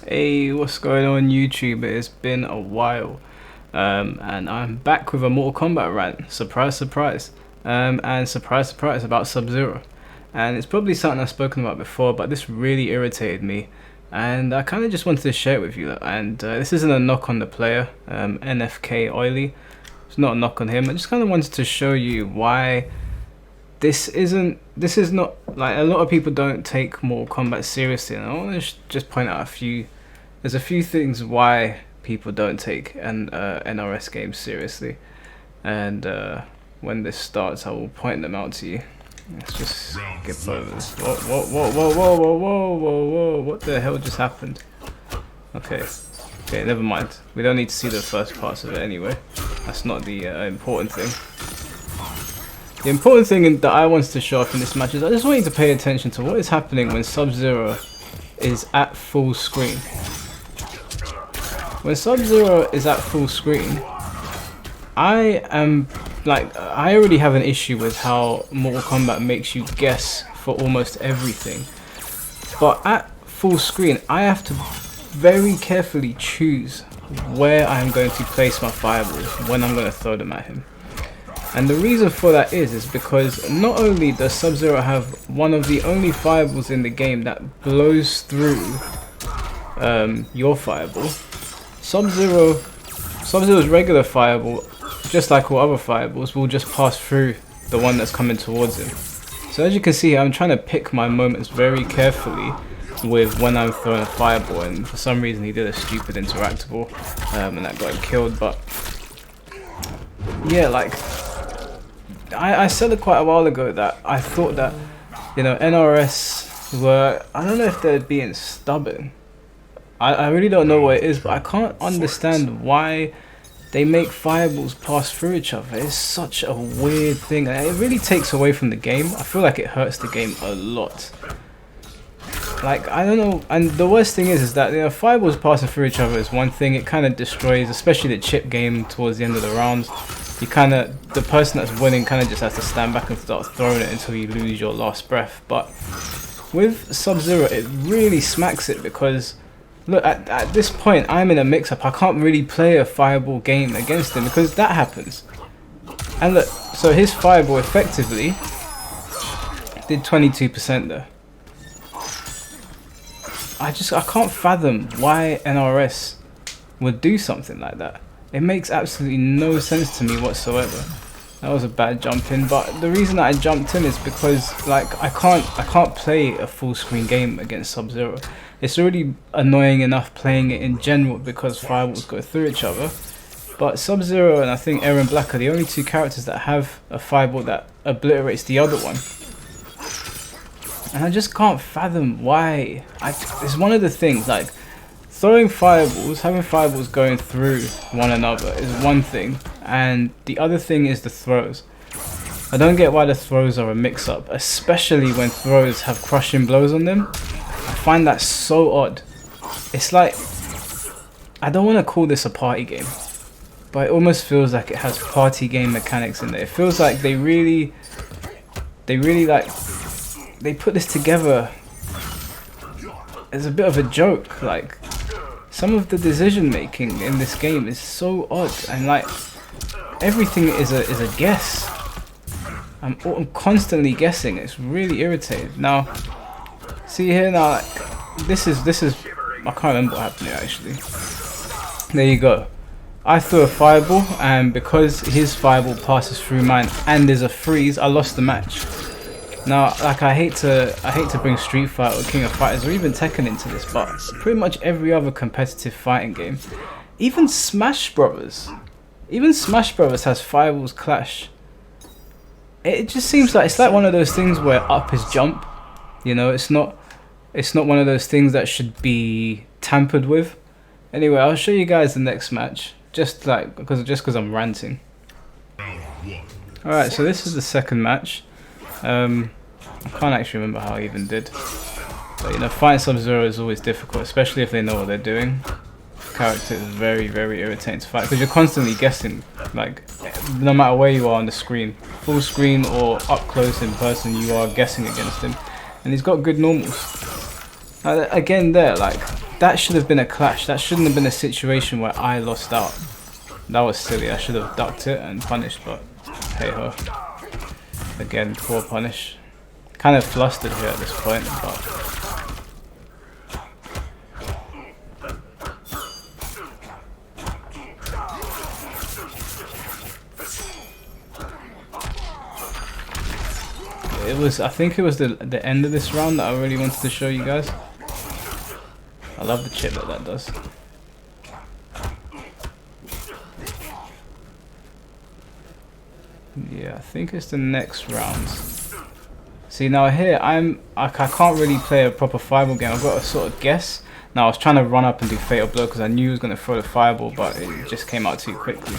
Hey, what's going on YouTube? It's been a while, and I'm back with a Mortal Kombat rant. Surprise, surprise. And surprise, surprise about Sub-Zero. And it's probably something I've spoken about before, but this really irritated me, and I kind of just wanted to share it with you. And this isn't a knock on the player, NFK Oily. It's not a knock on him. I just kind of wanted to show you why this is not like, a lot of people don't take Mortal Kombat seriously, and I want to just point out there's a few things why people don't take an NRS game seriously, and when this starts I will point them out to you. Let's just get over this. Whoa, what the hell just happened? Okay, never mind, we don't need to see the first parts of it anyway. That's not the important thing. The important thing that I wanted to show off in this match is I just want you to pay attention to what is happening when Sub-Zero is at full screen. When Sub-Zero is at full screen, I already have an issue with how Mortal Kombat makes you guess for almost everything. But at full screen, I have to very carefully choose where I'm going to place my fireballs when I'm going to throw them at him. And the reason for that is because not only does Sub-Zero have one of the only fireballs in the game that blows through your fireball, Sub-Zero's regular fireball, just like all other fireballs, will just pass through the one that's coming towards him. So as you can see, I'm trying to pick my moments very carefully with when I'm throwing a fireball, and for some reason he did a stupid interactable, and that got him killed. But yeah, like, I said it quite a while ago that I thought that, you know, NRS were, I don't know if they're being stubborn. I really don't know what it is, but I can't understand why they make fireballs pass through each other. It's such a weird thing. It really takes away from the game. I feel like it hurts the game a lot. Like, I don't know, and the worst thing is that, you know, fireballs passing through each other is one thing. It kind of destroys, especially the chip game towards the end of the rounds. The person that's winning kind of just has to stand back and start throwing it until you lose your last breath. But with Sub-Zero, it really smacks it, because look, at this point I'm in a mix-up. I can't really play a fireball game against him because that happens. And look, so his fireball effectively did 22% there. I can't fathom why NRS would do something like that. It makes absolutely no sense to me whatsoever. That was a bad jump in, but the reason that I jumped in is because, like, I can't play a full screen game against Sub-Zero. It's already annoying enough playing it in general because fireballs go through each other. But Sub-Zero and I think Erron Black are the only two characters that have a fireball that obliterates the other one. And I just can't fathom why. It's one of the things, like, throwing fireballs, having fireballs going through one another is one thing, and the other thing is the throws. I don't get why the throws are a mix-up, especially when throws have crushing blows on them. I find that so odd. It's like, I don't want to call this a party game, but it almost feels like it has party game mechanics in there. It feels like they really they put this together as a bit of a joke. Like, some of the decision making in this game is so odd, and like, everything is a guess. I'm constantly guessing. It's really irritating. Now, see here now, like, this is I can't remember what happened here actually. There you go. I threw a fireball, and because his fireball passes through mine and there's a freeze, I lost the match. Now, like, I hate to bring Street Fighter or King of Fighters or even Tekken into this, but pretty much every other competitive fighting game, even Smash Brothers has fireballs clash. It just seems like it's like one of those things where up is jump. You know, it's not one of those things that should be tampered with. Anyway, I'll show you guys the next match, just because I'm ranting. Alright, so this is the second match. I can't actually remember how I even did. But, you know, fighting Sub-Zero is always difficult, especially if they know what they're doing. The character is very, very irritating to fight because you're constantly guessing, like, no matter where you are on the screen, full screen or up close in person, you are guessing against him. And he's got good normals. Again there, like, that should have been a clash. That shouldn't have been a situation where I lost out. That was silly. I should have ducked it and punished, but hey ho. Again, poor punish. Kind of flustered here at this point, but it was, I think it was the end of this round that I really wanted to show you guys. I love the chip that does. Yeah, I think it's the next round. See, now here I can't really play a proper fireball game. I've got to sort of guess. Now I was trying to run up and do fatal blow because I knew he was going to throw the fireball, but it just came out too quickly.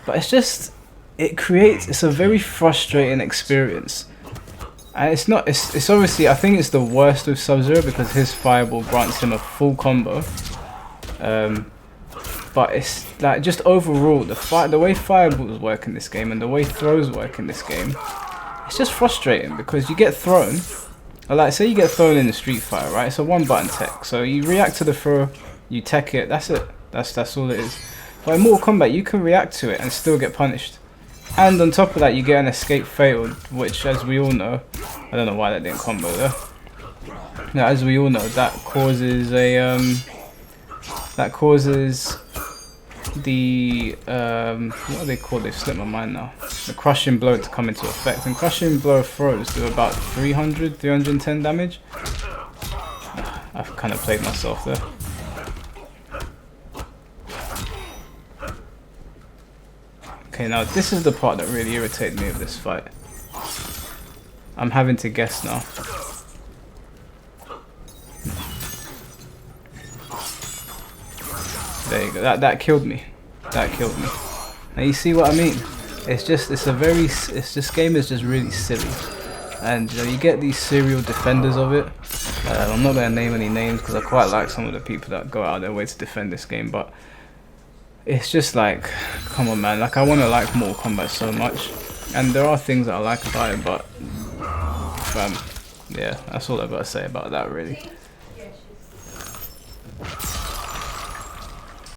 But it's just, it's a very frustrating experience. And it's not, it's obviously, I think it's the worst with Sub-Zero because his fireball grants him a full combo. But it's like, just overall, the way fireballs work in this game and the way throws work in this game, it's just frustrating because you get thrown, like say you get thrown in the Street Fighter, right? It's a one button tech, so you react to the throw, you tech it, that's it. That's all it is. But in Mortal Kombat, you can react to it and still get punished. And on top of that, you get an escape fatal, which, as we all know, I don't know why that didn't combo there. Now, as we all know, that causes a the what do they call it? They've slipped my mind now. The crushing blow to come into effect, and crushing blow throws do about 310 damage. I've kind of played myself there. Okay, now this is the part that really irritated me of this fight. I'm having to guess now. There you go. That killed me. That killed me. Now you see what I mean? It's just, this game is just really silly. And you get these serial defenders of it. I'm not going to name any names because I quite like some of the people that go out of their way to defend this game, but it's just like, come on man, like I want to like Mortal Kombat so much, and there are things that I like about it, but yeah, that's all I've got to say about that really.